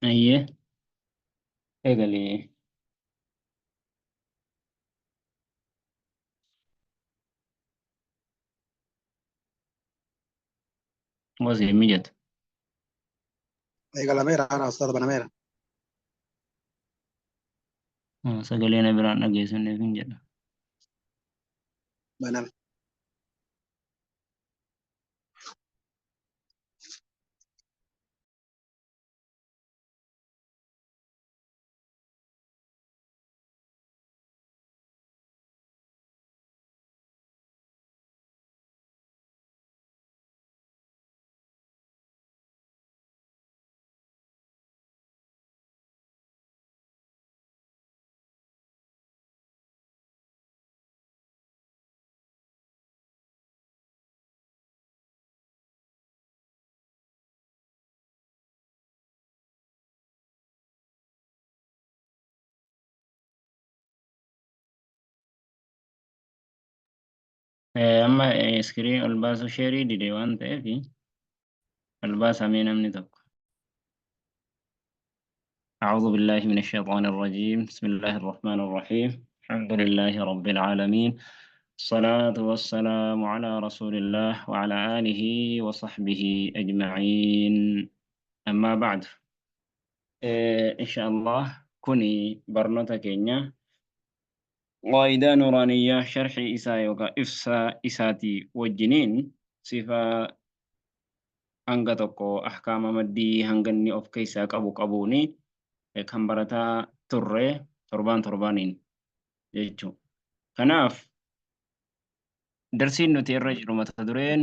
أيه. إيه. وزي مجد. ايقا لميرا انا استاذ بنميرا. سجلينا بران أجيسون نفين جد. بنم أما سكرين الباس شيري دي ديوان تأفي الباس أمين أمني تك. أعوذ بالله من الشيطان الرجيم. بسم الله الرحمن الرحيم. الحمد لله رب العالمين. الصلاة والسلام على رسول الله وعلى آله وصحبه أجمعين. أما بعد، إن شاء الله كوني برنوتا كينيا قاعدة نورانية شرح إساء يوكا إفسا إساتي وجنين صفة hanga tokko ahkaama maddii hanga inni of keessaa qabu qabuuni kan barataa turre torbaaniin jechuudha. Kanaaf darsiin nuti irra jiru mata dureen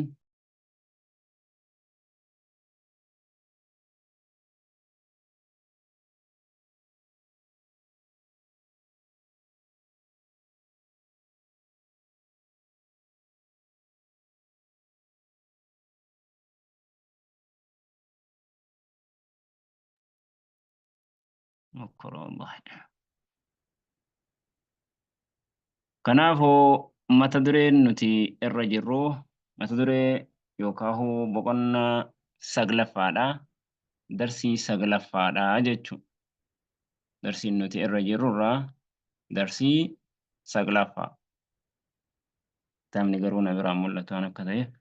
kanaafuu mata dureen nuti irra jirru mata duree yookaan boqonnaa saglaffaadha. Darsii saglaffaadha jechuudha. Darsiin nuti irra jirrurraa darsii saglaffaa. تامني قرونا برام ولا تانا كذا.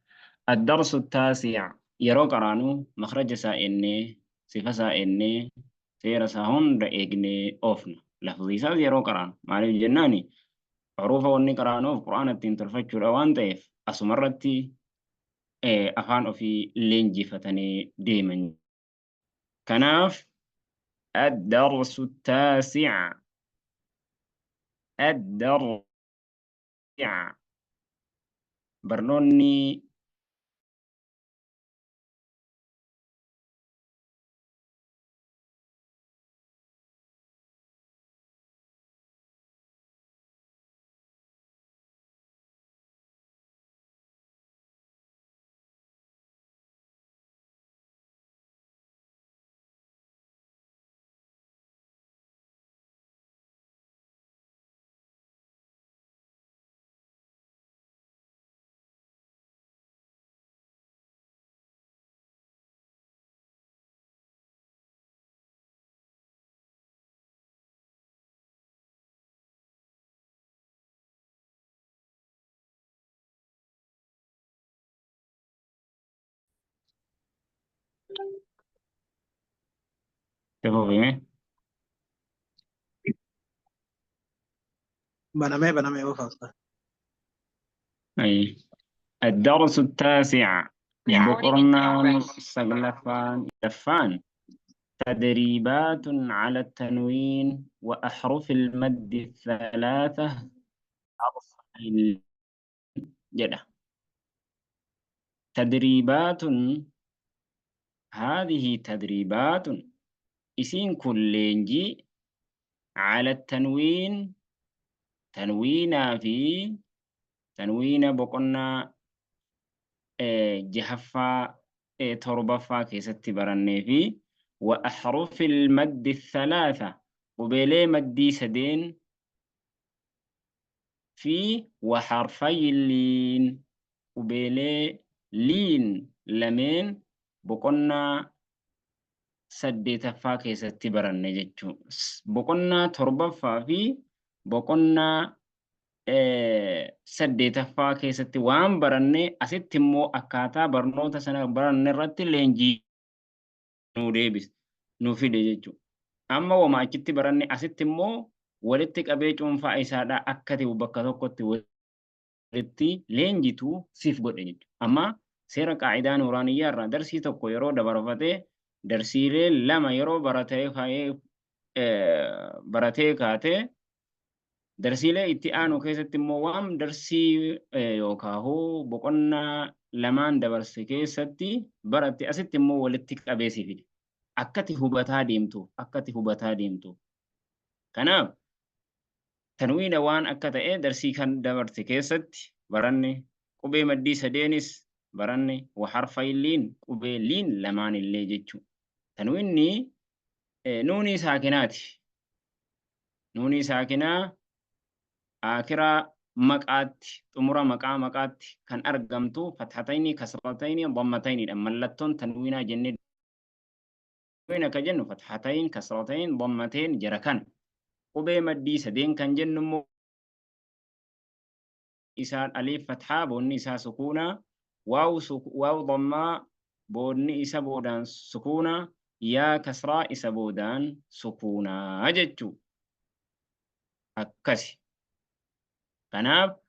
الدرس التاسع يرو قرانو مخرج سائني صفة سائني سير ساهون رئيقني أوفنا لفظي ساز يرو قران معنى الجناني حروف وني قرانو في قرآن التين ترفتشو روان تيف أسمرتي أفان في لينجي فتني ديمن. كناف الدرس التاسع. الدرس برنوني تفوقي. بنمي وفا. أي. الدرس التاسع بقرنا سقلفان لفان تدريبات على التنوين وأحرف المد الثلاثة حرف الجدة. تدريبات هذه تدريبات اسم كلينجي على التنوين تنوين في تنوين بقرنا جهفا تربفا كيستي برني في وأحرف المد الثلاثة وبيلي مدي سدين في وحرفي اللين وبيلي لين لمن بقنا saddeetaffaa keessatti baranne jechuudha. Boqonnaa torbaffaa fi boqonnaa saddeetaffaa keessatti waan baranne asitti immoo akkaataa barnoota sana baranne irratti leenjii nuu fide jechuudha. Amma wama achitti baranne asitti immoo walitti qabee cuunfaa isaadhaa akka ta'u bakka tokkotti walitti leenjitu siif godhe jechuudha. Amma seera qaa'idaa nuuraaniyyaa irraa darsii tokko yeroo dabarfatee darsiilee lama yeroo baratee kaatee darsiilee itti aanu keessatti immoo waan darsii yookaan boqonnaa lamaan dabarse keessatti baratte asitti immoo walitti qabee si fide. Akkati hubataa deemtu. Kanaaf tanwiina waan akka ta'e darsii kan dabarte keessatti baranne qubee maddii sadeenis baranne harfayliin qubee liin lamaan illee jechuudha. Tanwiinni nuunii saakinaati. Nuunii saakinaa akiraa maqaatti xumura maqaatti kan argamtu fathatayni kasratayni dhammatayniidha. Mallattoon tanwiinaa jennee وين كجنو فتحتين كسرتين ضمتين جركان قبي مدي سدين كان جنو إسان ألف فتحة بوني إسا سكونة واو ضمة بوني إسا بودان سكونة يا كسرة إسا بودان سكونة أجتشو أكسي كناب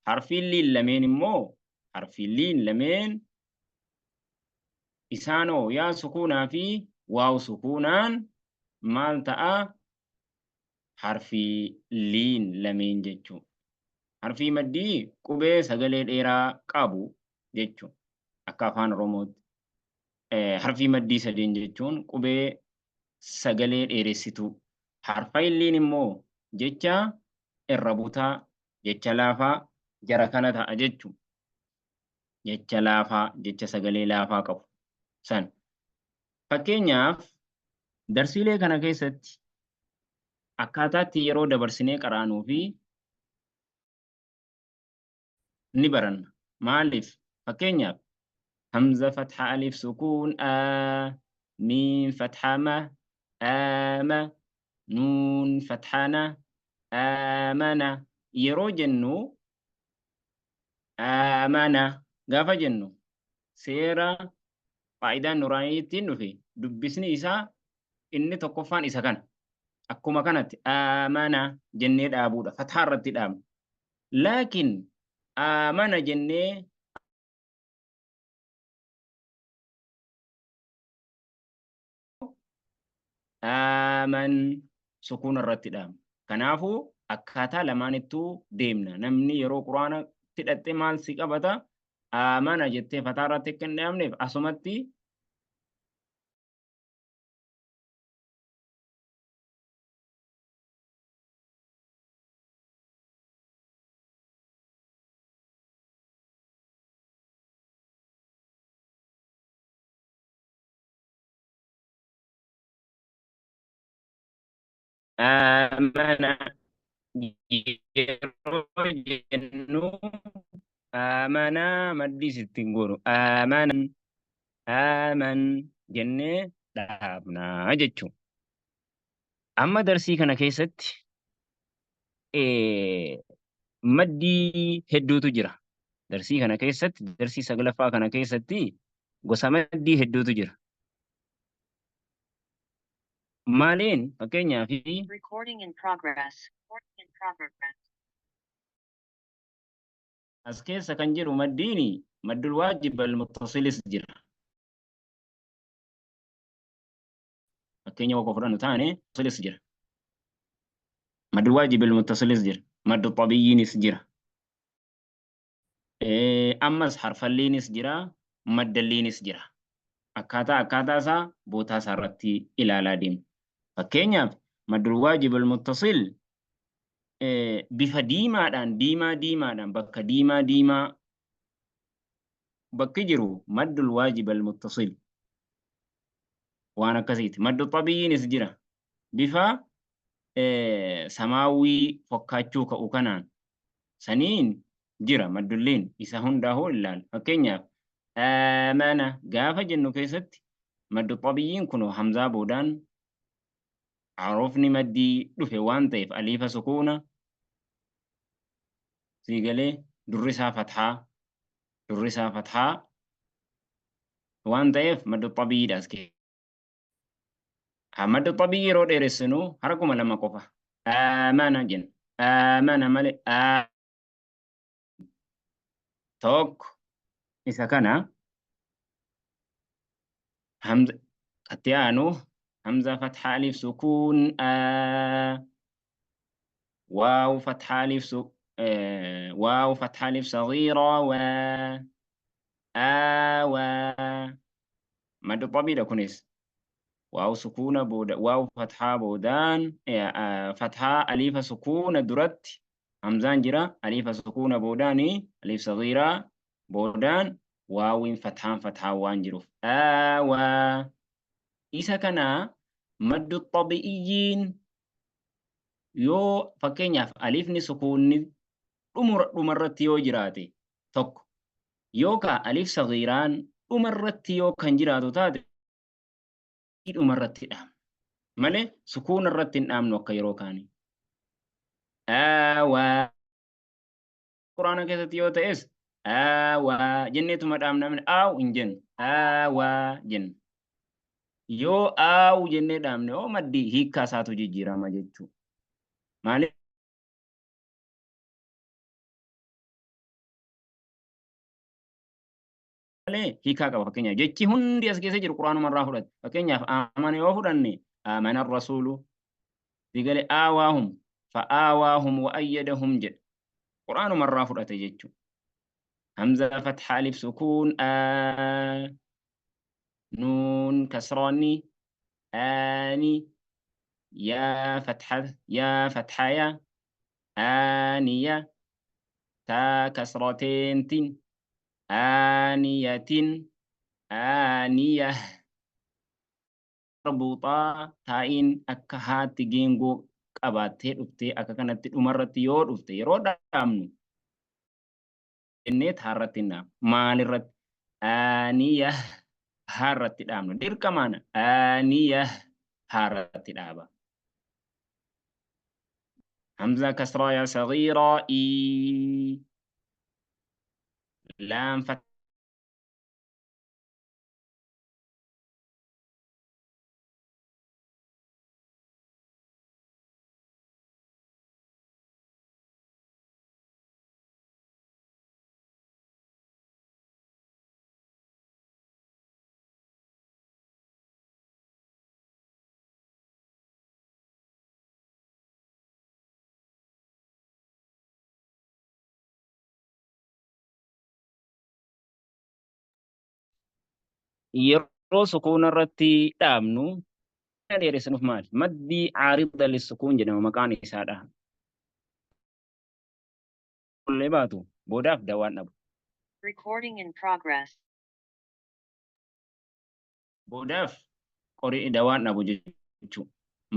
حرفي اللين لمين مو حرفي اللين لمين إسانو يا سكونة في واو سكونان مال تاء حرفي لين لمين جتشو حرفي مدي قبي سغلي ديرا قابو جتشو أكافان رومود حرفي مدي سدين جتشون قبي سغلي ديرسيتو حرفي لين مو جتشا الربوتا جتشا لافا جركانة جتشو جتشا لافا جتشا سغلي لافا قبو سن Fakkeenyaaf darsiilee kana keessatti akkaataatti yeroo dabarsinee qaraanuu fi ni baranna. Maaliif? Fakkeenyaaf hamza fatha alif sukuun miim fatha ma ama nuun fathana amana yeroo jennu amana gaafa jennu seera faayidaan nuraaniitiin dhufe dubbisni isaa inni tokkoffaan isa kana. Akkuma kanatti amana jennee dhaabuudha. Fathaa irratti dhaabna. Laakiin amana jennee aman sukuuna irratti dhaabna. Kanaafuu akkaataa lamaanittuu deemna. Namni yeroo quraana hidhattee maal si qabata? Amana jettee fataa irratti akka hin dhaabneef asumatti amana yeroo jennu amana maddii sittiin godhu aman jennee dhaabnaa jechuudha. Amma darsii kana keessatti maddii hedduutu jira. Darsii kana keessatti darsii saglaffaa kana keessatti gosa maddii hedduutu jira. Maaliin fakkeenyaaf as keessa kan jiru maddiini maddul waajib al-muttasilis jira. Fakkeenya wakko fudhannu taane muttasilis jira. Maddul waajib al-muttasilis jira. Maddu xabiyyiinis jira. Ammas harfalliinis jira. Maddalliinis jira. Akkaataa isaa bootaa isaa irratti ilaalaa deemna. Fakkeenyaaf maddul waajib al-muttasil bifa diimaadhaan bakka diimaa bakki jiru maddul waajib al-muttasil waan akkasiiti. Maddu xabiyyiinis jira. Bifa samaawwii fakkaachuu ka'u kanaan saniin jira maddulliin isa hundaa'uu ilaala. Fakkeenyaaf amana gaafa jennu keessatti maddu xabiyyiin kun hamzaa boodaan arofni maddii dhufe waan ta'eef aliifa sukuuna siigalee durrisaa fathaa waan ta'eef maddu xabiyyiidha as keessa. Maddu xabiyyi yeroo dheeressinu harkuma lama qofa. Amana jenna. Amana malee tokko isa kana hamza itti aanu hamza fathaa aliif sukuun واو فتحة ألف واو فتحة ألف صغيرة و مد طبيعي كنيس واو سكون واو فتحة بودان فتحة ألف سكون درت همزان جرا ألف سكون بوداني ألف صغيرة بودان واو فتحة وانجروف و إذا كان مد الطبيعيين yoo fakkeenyaaf alifni sukuunni dhumarratti yoo jiraate tokko yookaan alif sagiiraan dhumarratti yoo kan jiraatu taate dhumarratti dhaabna malee sukuuna irratti hin dhaabnu akka yeroo kaanii. Quraana keessatti yoo ta'es jenneetuma dhaabna aaw hin jennu jenna. Yoo aaw jennee dhaabne yoo maddii hiikkaa isaatu jijjiirama jechuudha. Maaliif hiikaa qaba fakkeenyaaf jechi hundi as keessa jiru quraanuma irraa fudhate fakkeenyaaf amana yoo fudhanne amana rasuulu digalee aawaahum fa'aawaahum wa'ayyadahum jedha quraanuma irraa fudhate jechuudha. Hamza fatha alif sukuun nuun kasroonni aani يا فتحة يا آنية تا كسرتين تن آنية آنية مربوطة تاين أكهات جينجو قباتي رفتي أكا كانت أمرت يور رفتي يرو دامنو إنيت هارتنا مال رت آنية هارت دامنو دير كمان آنية هارت دابا همزة كسرة يا صغيرة لام yeroo sukuuna irratti dhaabnu dheeressanuuf maali? Maddii caarida lissukuun jedhama maqaan isaadha. Kullee baatu boodaaf dawaan dhabu. Recording in progress. Boodaaf dawaan dhabu jechuudha.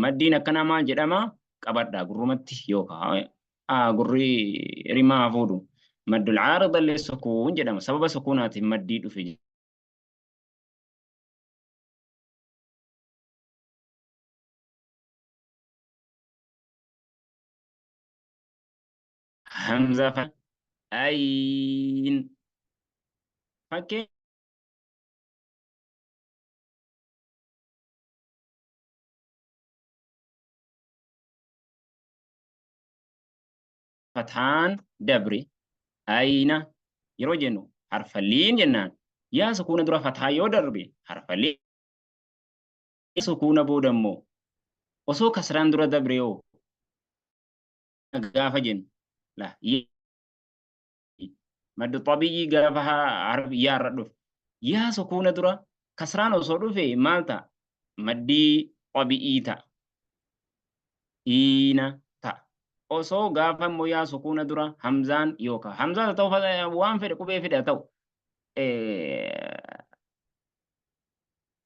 Maddiin akkana maal jedhama? Qabadhaa gurrumatti yookaan gurri rimaa fuudhu. Maddul caarida lissukuun jedhama. Sababa sukuunaatiin maddii dhufe. همزة أين فكي فتحان دبري أين يروجنو حرف اللين جنان يا سكون درا فتحا يو دربي حرف اللين سكون بودمو وسو كسران درا دبريو غافا جن لا مد طبيعي غافها حرف يا ردف يا سكون درا كسران وصو في مالتا مدي طبيعي تا إينا osoo gaafa immoo yaa sukuuna dura hamzaan yookaan hamzaan ta'u waan fedhe qubee fedhe ta'u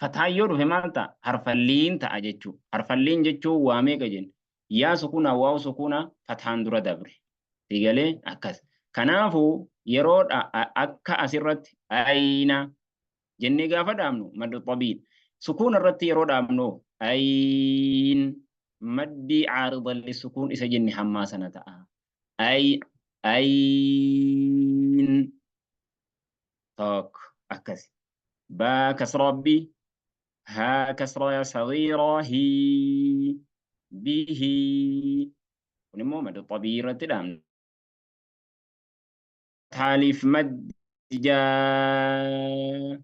fataan yoo dhufe maal ta'a harfalliin ta'a jechuudha. Harfalliin jechuun waa meeqa jenna yaa sukuuna waa sukuuna fataan dura dabre sigalee akkas. Kanaafuu yeroo akka asirratti ayina jennee gaafa dhaabnu maddu xabiin سكون الرتي يرود أمنو أين مدي عارضا للسكون إسجن حماسة نتاء أين توك أكسي با كسر ربي ها كسر يا صغيرة هي به ونمو مد طبيعة تدام تاليف مد جاء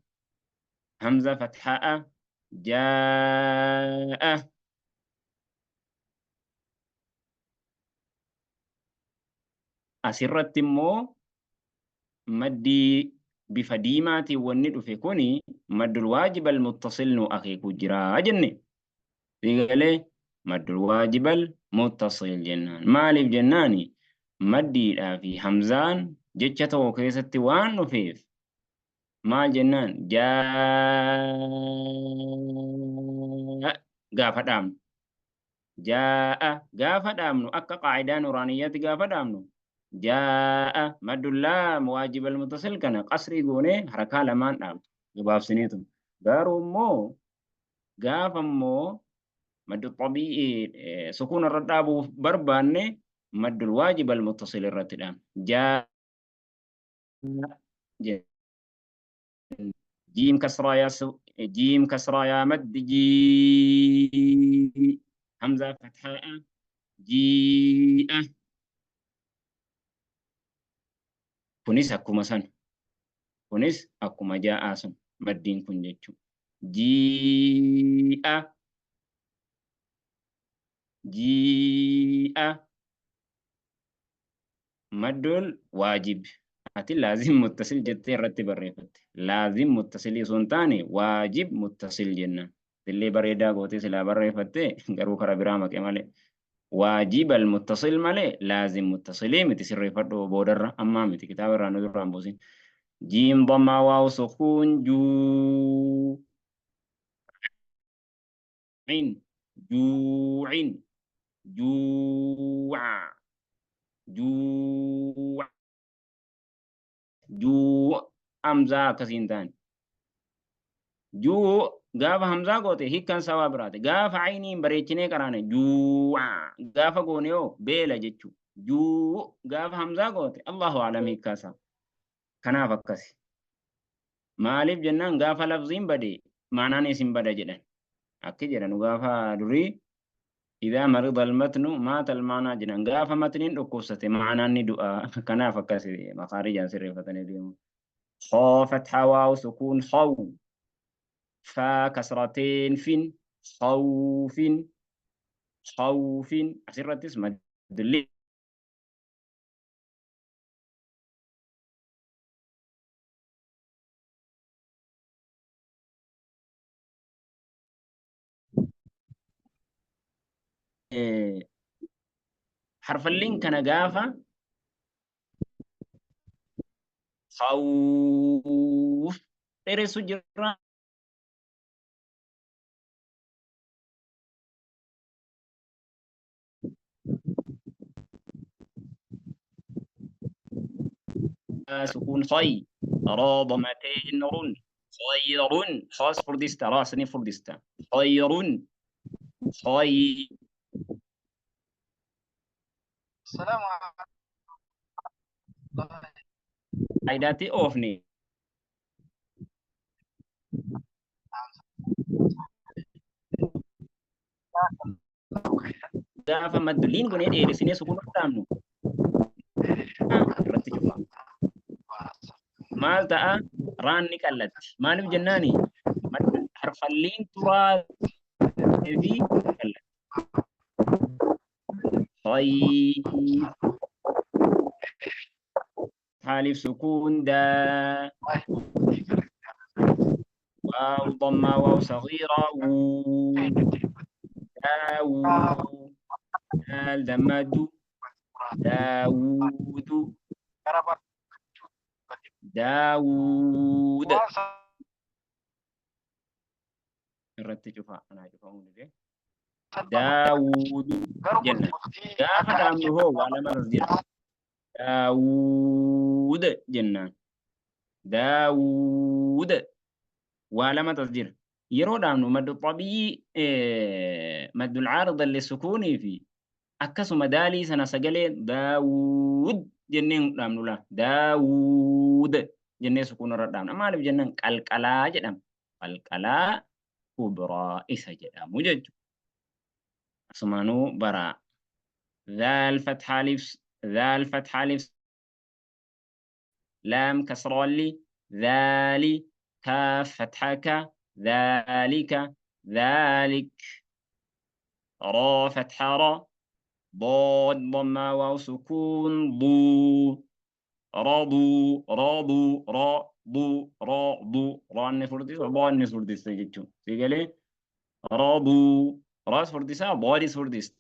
همزة فتحاء جاء أسرت مو مدي بفديماتي والند في كوني مد الواجب المتصل نو أخي كجرا جنة قال مد الواجب المتصل جنان مالف جناني مدي في همزان جتشة وكيسة وان نفيف ما جنان جاء قافة دام جاء قافة دام أكا قاعدة نورانية قافة دام جاء مد اللام واجب المتصل كان قصري قوني حركة لمان دام جباب سنيتم دارو مو قافة مو مد الطبيعي سكون الرداب برباني مد الواجب المتصل الرتدام جاء جيم كسرى يا جيم كسرى يا مد جي همزة فتحاء جيء كنيس أكما سن كنيس أكما جاء سن مدين كن جيتشو جيء جيء مدل واجب أتي لازم متصل جتة رتب الرفت لازم متصل سنتاني واجب متصل جنة اللي بريدا قوتي سلا برفت قرو كربرامك مالي واجب المتصل مالي لازم متصلي متسر فتو بودر أما متي كتاب رانو در رامبوسين جيم ضما واو سكون جو عين جوعين جوع جوع جو همزة كسينتان جو غاف همزة قوتي هي كان سوا براتي غاف عيني بريتشني كراني جو غاف قونيو بيلا جتشو جو غاف همزة قوتي الله أعلم هي كاسا كنا فكسي مالف جنان غاف لفظين بدي معنى نسيم بدا جدن أكي جدن غاف دري إذا مرض المتن مات المعنى جنان غاف متنين ركوستي معنى ندعاء كنا فكسي مخارج سر فتني ديمو خو فتحة واو سكون خو فا كسرتين فين خوف خوف أسرت اسم دلي حرف اللين كان قافة خوف غير سجران سكون خي را ضمتين رن خير خاص فرديستا راسني فرديستا خير خي السلام عيداتي أوفني قافة مدلين قنيت إيه لسنة سكون قدامنو رتجوا مال تاء راني كلت مالف جناني حرف اللين ترى في كلت طيب حالف سكون دا واو ضمة واو صغيرة و داو دال دمدو داود داود الرتجوا أنا أجيبهم لك داود جنة قافة دامنه هو على ما تصدير داود جنة داود وعلى ما تصدير يرو دامنو مد الطبيعي مد العارض للسكون في أكسو مدالي سنة سجلي داود جنين دامنو لا داود جنين سكون ردام أما اللي جنين قلقلا جدام قلقلا كبرى إسا جدام وجد سمانو برا ذا الفتح ألف ذا الفتح ألف لام كسر لي ذالي كاف فتحك ذلك ذلك را فتح را ضاد ضمة واو سكون ضو رضو رضو رضو رضو را نفرديس ضاد نفرديس تجتو سيقالي رضو راس فرديسا ضاد فرديس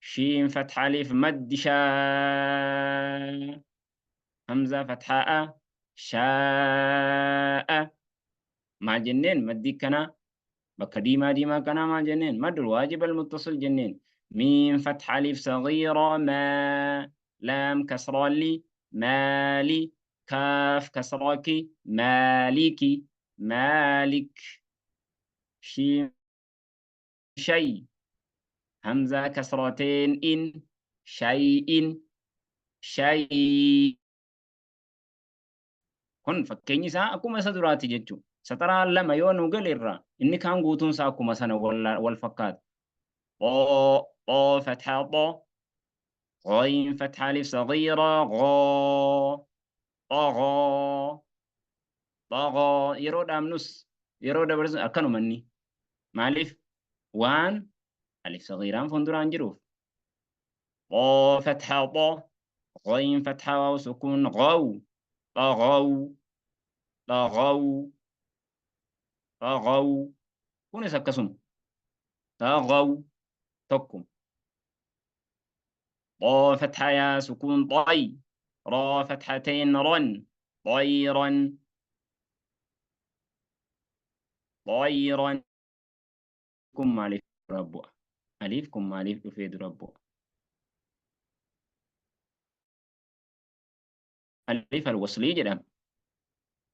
شين فتح ألف مد شاء همزة فتحاء شاء مع جنين مدي كنا بكديما ديما كنا مع جنين مد الواجب المتصل جنين ميم فتح ألف صغيرة ما لام كسر لي مالي كاف كسرك مالكي مالك شين شيء همزة كسرتين إن شيء شيء kun fakkeenyi isaa akkuma isa duraati jechuudha. Sataraan lama yoo nu galirra inni kaan guutuun isaa akkuma sana wal fakkaata. طو فتحة طو غين فتحة ألف صغيرة غو طغى طغى يرو دامنوس يرو دبرز أكنو مني مالف وان ألف صغيرة فندران جروف طو فتحة طو غين فتحة واو سكون غو طغوا طغوا طغوا كون يسكسون طغوا تكم طا فتحة يا سكون طي را فتحتين رن طيرا طيرا كم ألف ربو ألف كم ألف يفيد ربو ألف الوصلي جدا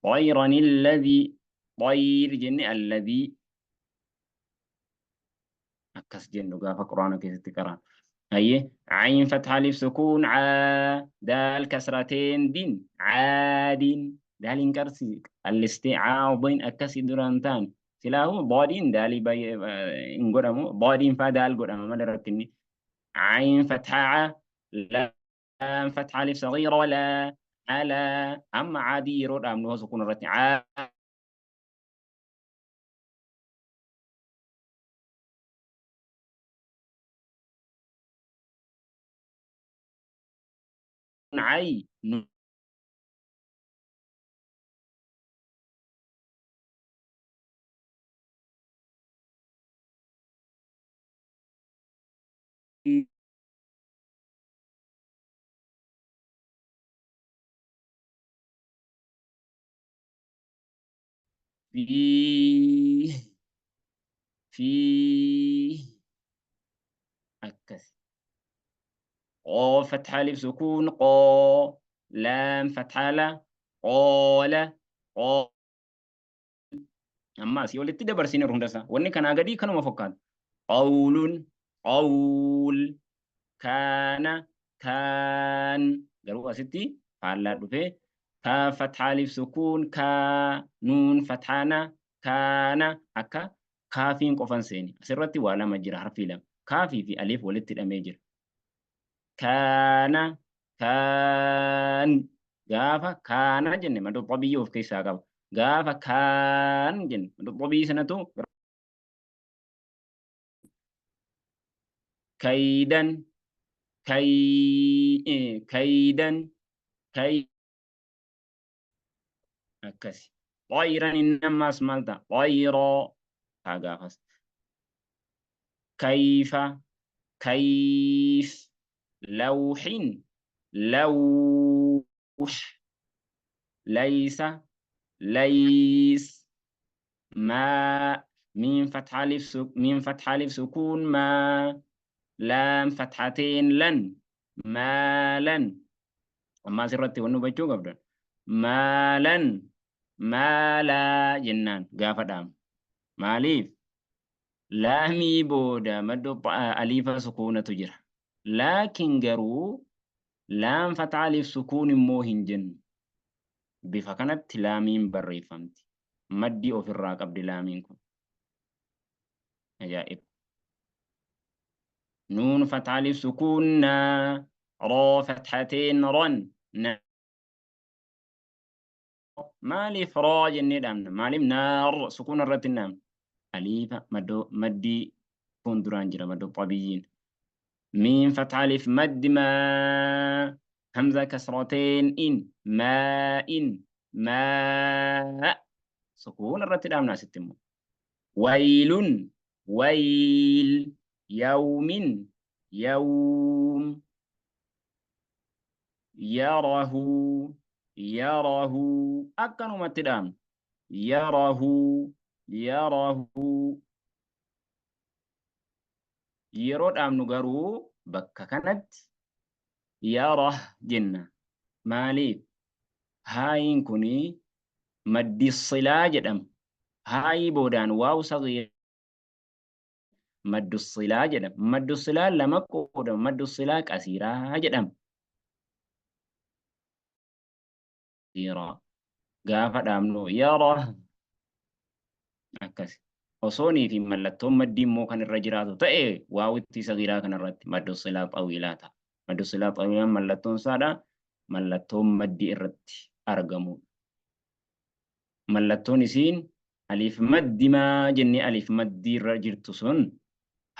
طيرا الذي طير جني الذي أكس جنو قاف قرآن كيف تقرأ أيه عين فتح ألف سكون دال كسرتين دين عاد دال إنكرسي الاستيعاب بين أكسي درانتان سلاهو ضادين دالي باي إنقرمو ضادين فدال قرأم ما دركني عين فتحة لام فتح ألف صغيرة ولا على أما عادي يرود أمنه سكون الرتي عي في أكس قو فتح ألف سكون قو لام فتحة لا قول قو أما سي ولتي دبر سين رندسا وني كان أغدي كانوا مفكان قول قول كان كان قالوا ستي فعلا دفه كا فتح ألف سكون كا نون فتحانا كان أكا كافين قفن سيني سرتي ولا مجرى حرف لام كافي في ألف ولتي الأميجر كان كان غافا كان جن مدو طبيعي في كيسا غافا غافا كان جن مدو طبيعي سنتو كيدا كيدا كي أكسي طيرا إنما اسمالتا طيرا غافا كيف كيف لوح لوح ليس ليس ما ميم فتح ألف سكون ما لام فتحتين لن ما لن أما سرتي ونو بچو قبل ما لن ما لا جنان غافة دام maaliif laamii booda maddo aliifa sukuunatu jira laakiin garuu laam fatha aliif sukuun immoo hin jennu bifa kanatti laamiin barreeffamti maddii ofirraa qabdi laamiin kun ajaa'ib nuun fatha aliif sukuun roo fathateen ron maaliif roo jennee dhaabna maaliif naar sukuun irratti hin dhaabne aliifa maddii fuulduraan jira maddoo xabiyyiin ميم فتح ألف مد ما همزة كسرتين ماء سكون الرتل أمنا ستمو ويل ويل يوم يوم يره يره أكنو متدام يره يره yeroo dhaabnu garuu bakka kanatti yarah jenna maaliif haayiin kuni maddi silaa jedhama haayii boodaan waaw sagiir maddu silaa jedhama maddu silaa lama qoodama maddu silaa qasiiraa jedhama gaafa dhaabnu yarah akkasi osonii fi mallattoon maddii immoo kan irra jiraatu ta'e waawitti sagiiraa kanarratti maddu silaa xawiilaa ta'a. Maddu silaa xawiilaan mallattoon isaadha. Mallattoon maddii irratti argamu. Mallattoon isiin aliif maddi maa jennee aliif maddii irra jirtu sun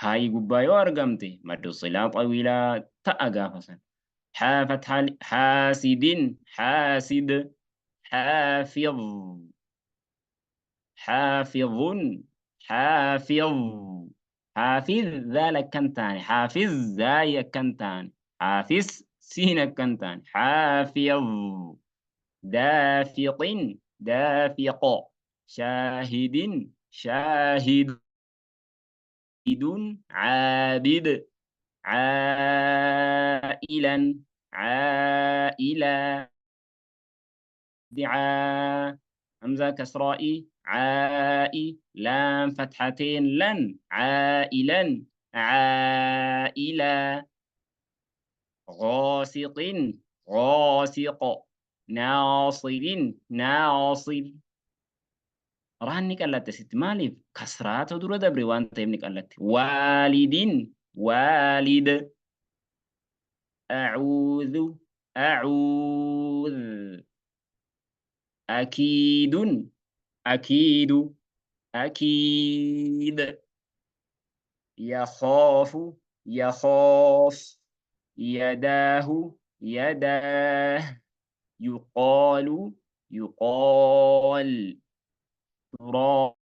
haayii gubbaa yoo argamte maddu silaa xawiilaa ta'a gaafa san. Haafat haasidin haasid حافظ حافظ حافظ حافظ ذلك كنتان حافظ زاي كنتان حافظ سين كنتان حافظ دافق دافق شاهد شاهد عابد عائلا عائلا دعاء همزة كسرائي عائي لام فتحتين لن عائلا عائلا غاسق غاسق ناصر ناصر راني قالت ست مالي كسرات ودور دبري وانت ابنك قالت والد والد أعوذ أعوذ أكيد أكيد أكيد يخاف يخاف يداه يداه يقال يقال تراب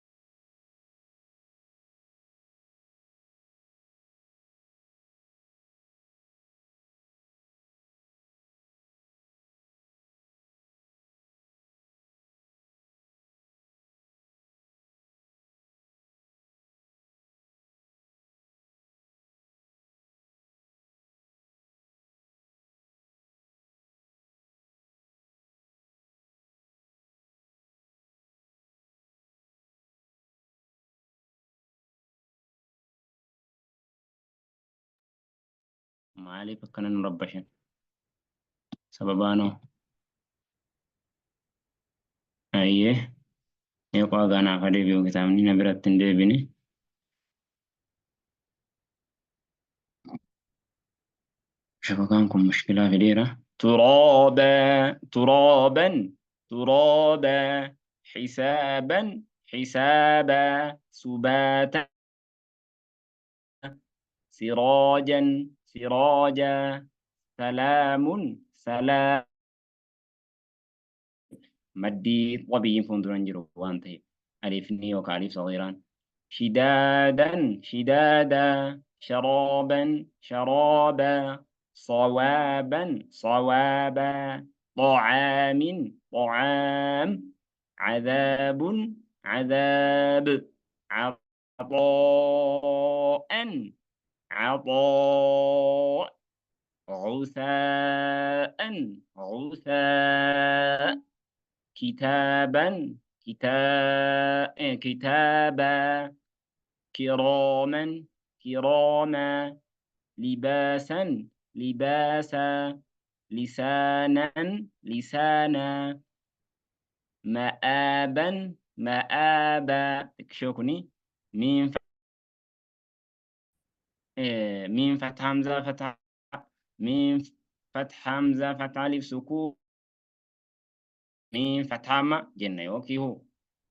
مالي بكنا نربشن سببانو أيه يقع غانا فدي بيو كتامني نبرت ديبني شبكانكم مشكلة كبيرة ترابا ترابا ترابا حسابا حسابا سباتا سراجا سراجا سلام سلام مدي طبيعي فندران جرو وانتهي ألفني وكاليف صغيران شدادا شدادا شرابا شرابا صوابا صوابا طعام طعام عذاب عذاب عطاء عطاء غثاء غثاء كتابا كتابا كراما كراما لباسا لباسا لسانا لسانا مآبا مآبا شوكني ميم ميم فتح همزة فتح ميم فتح همزة فتح ألف سكون ميم فتح ما جنة يوكي هو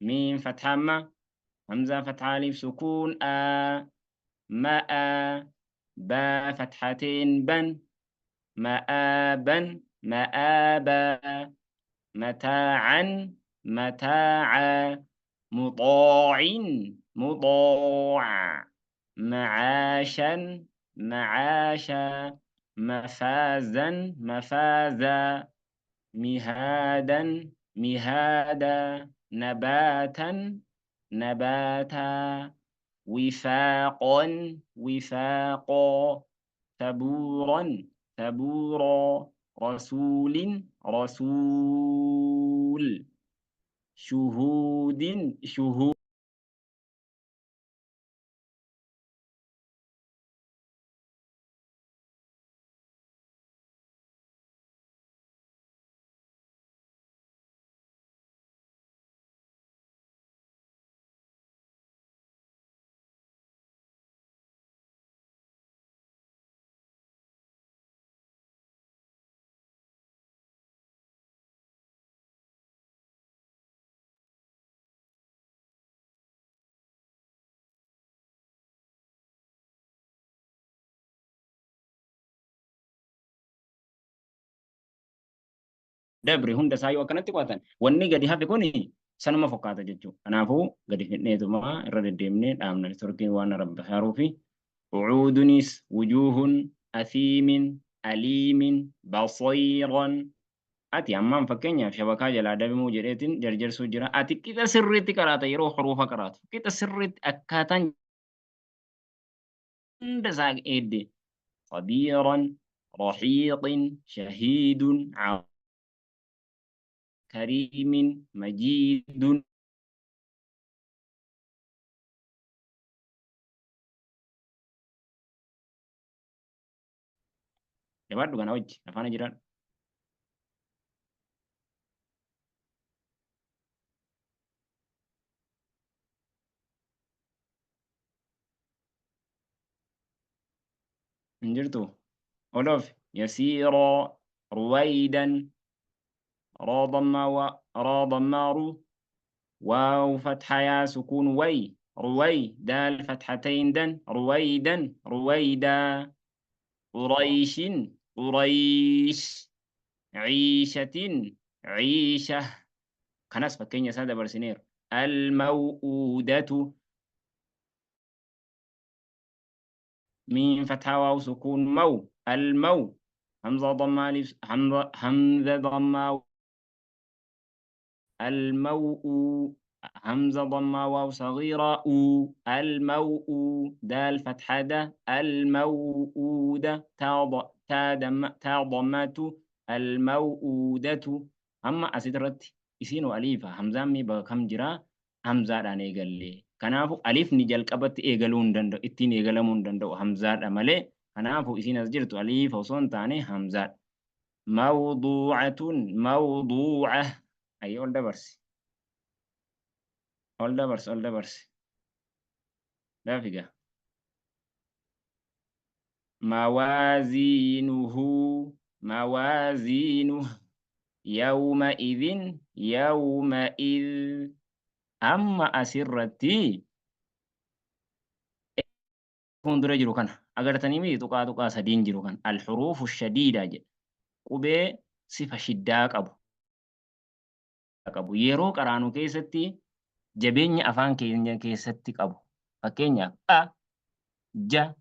ميم فتح ما همزة فتح ألف سكون ماء با فتحتين بن مآبا مآبا متاعا متاعا مطاع مطاع معاشا معاشا مفازا مفازا مهادا مهادا نباتا نباتا وفاقا وفاقا ثبورا ثبورا رسول رسول شهود شهود دبري هند سايو أكنت قوتن وني قد هافي كوني سنما فقاطة جتشو أنا فو قد فينيتو ما رد ديمني آمنا تركي وانا رب حروفي وعودنس وجوه أثيم أليم بصيرا أتي أمام فكينيا شبكة جلا دبي موجريتين جرجر سجرا أتي كده سرتي كراتا يرو حروف كرات كده سرت أكاتن دساق إيدي خبيرا رحيط شهيد كريم مجيد جبادو كان وجه أفانا جيران انجرتو أولوف يسير رويدا را ضمار واو فتحة يا سكون وي روي دال فتحتين دن رويدا رويدا قريش قريش عيشة عيشة كناس فكين سادة برسنير الموؤودة ميم فتحة واو سكون مو المو همزة ضمة ألف همزة ضمة الموء همزة ضمة واو صغيرة الموء دال فتحة ده الموءودة تا ضمة الموءودة أما أسيترت إسينو أليفا همزة مي بكم جرا همزة دان إيغالي كنافو أليف نجل قبت إيغالون دندو إتين إيغالمون دندو همزة مالي كنافو إسين أسجرتو أليف وصون تاني همزة موضوعة موضوعة أي أول دبرس أول دبرس لا فيها موازينه موازينه يومئذ يومئذ أما أسرتي كون درا جرو كان أجر تنيمي تقا سدين جرو كان الحروف الشديدة قبي صفة شداك أبو يرو قرانو كيستي جبيني أفان كينيا كيستي أبو فكينيا ja,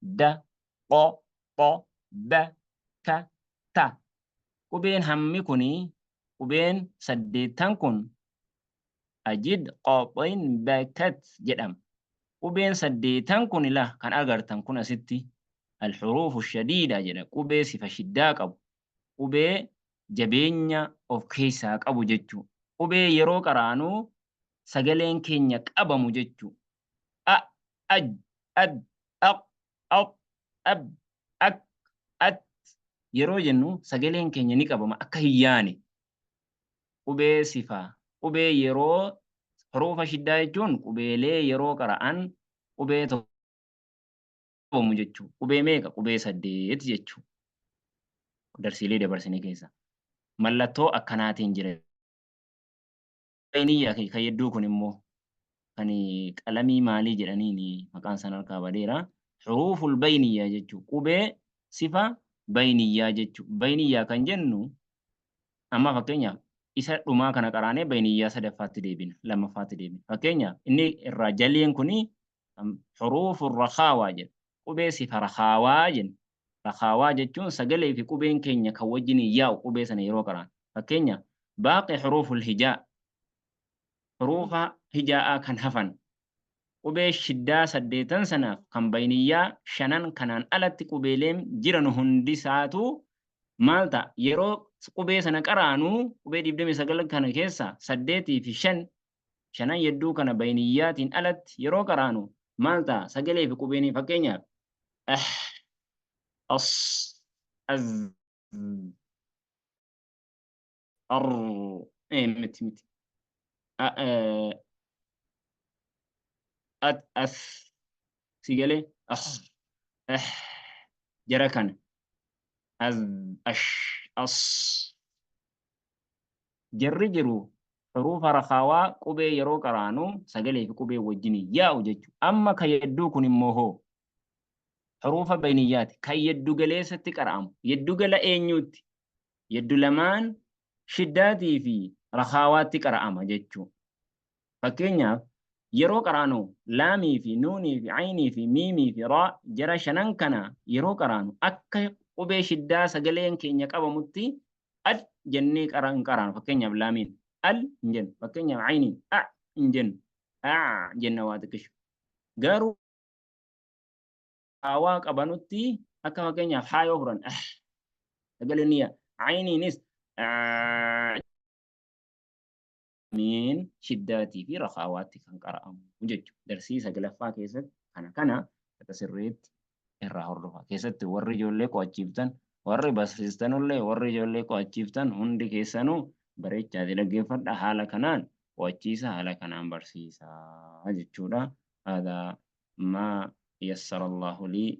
da, qo, po, ba, ka, ta. Qubeen hammi kuni qubeen saddeettan kun ajid qophayn bakat jedhama. Qubeen saddeettan kun ila kan agartan kun asitti alxuruufu shadiida jedha. Qubee sifa shiddaa qabu. Qubee jabeenya of keessaa qabu jechuu. Qubee yeroo qaraanuu sagaleen keenya qabamu jechuu. A, aj, ad, aq, aq, ab, ak, at yeroo jennu sagaleen keenya ni qabama akka hin yaane. Qubee sifaa. Qubee yeroo huruufa shiddaa jechuun qubeelee yeroo qara'an qubee qabamu jechuu. Qubee meeqa? Qubee 8 jechuu. Darsiilee dabarsine keessa. Mallattoo akkanaatiin jira. Bayniyyaa kan yedduu kun immoo kan qalamii maalii jedhaniin maqaan sana harkaa badeera. Huruuful bayniyyaa jechuu. Qubee sifa bayniyyaa jechuu. Bayniyyaa kan jennu amma fakkeenyaaf isa dhumaa kana qaraanee bayniyyaa sadaffaatti deebina, lammaffaatti deebina. Fakkeenyaaf inni irraa jalleen kuni huruuful rakhaawaa jedha. Qubee sifa rakhaawaa jenna. Rakhaawaa jechuun sagalee fi qubeen keenya kan wajjin yaa'u qubee sana yeroo qaraan. Fakkeenyaaf baaqi huruuful hijaa. Huruufa hijaa'aa kan hafan. Qubee shiddaa 8 sanaaf kan bayniyyaa 5 kanaan alatti qubeeleen jiran hundisaatu maal ta'a? Yeroo qubee sana qaraanu qubee 29 kana keessa 8 fi 5 yedduu kana bayniyyaatiin alatti yeroo qaraanu maal ta'a? Sagalee fi qubeen fakkeenyaaf as, az, ar, miti. As, sigalee jara kana as jarri jiru huruufa rakhaawaa qubee yeroo qaraanu sagalee fi qubee wajjin yaa'u jechuudha. Amma kan yedduu kun immoo hoo huruufa bayniyyaati kan yeddu galeessatti qara'amu. Yeddu gala eenyuutti? Yeddu lamaan shiddaatii fi rakhaawaatti qara'ama jechuudha. Fakkeenyaaf yeroo qaraanu laamii fi nuunii fi aynii fi miimii fi raa jara 5 kana yeroo qaraanu akka qubee shiddaa sagaleen keenya qabamutti ad jennee qaraanu. Fakkeenyaaf laamiin al hin jennu. Fakkeenyaaf ayniin a hin jennu. Jenna waa xiqqishu. Garuu haawaa qabanutti akka fakkeenyaaf haa yoo furan sagaleen niyya ayniinis min shiddaatii fi rakhaawaatti kan qara'amu jechuudha. Darsii 9ffaa keessatti kana sirriitti irraa hordofaa. Keessatti warri ijoollee qo'achiiftan, warri barsiistanullee warri ijoollee qo'achiiftan hundi keessanuu bareechaati dhaggeeffadha. Haala kanaan qo'achiisa, haala kanaan barsiisaa jechuudha. Hada maa yassara Allahu lii.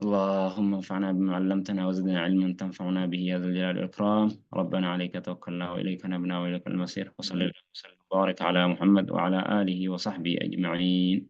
اللهم انفعنا بما علمتنا وزدنا علما تنفعنا به يا ذا الجلال والإكرام. ربنا عليك توكلنا وإليك نبنا وإليك المصير. وصلى الله وسلم وبارك على محمد وعلى آله وصحبه أجمعين.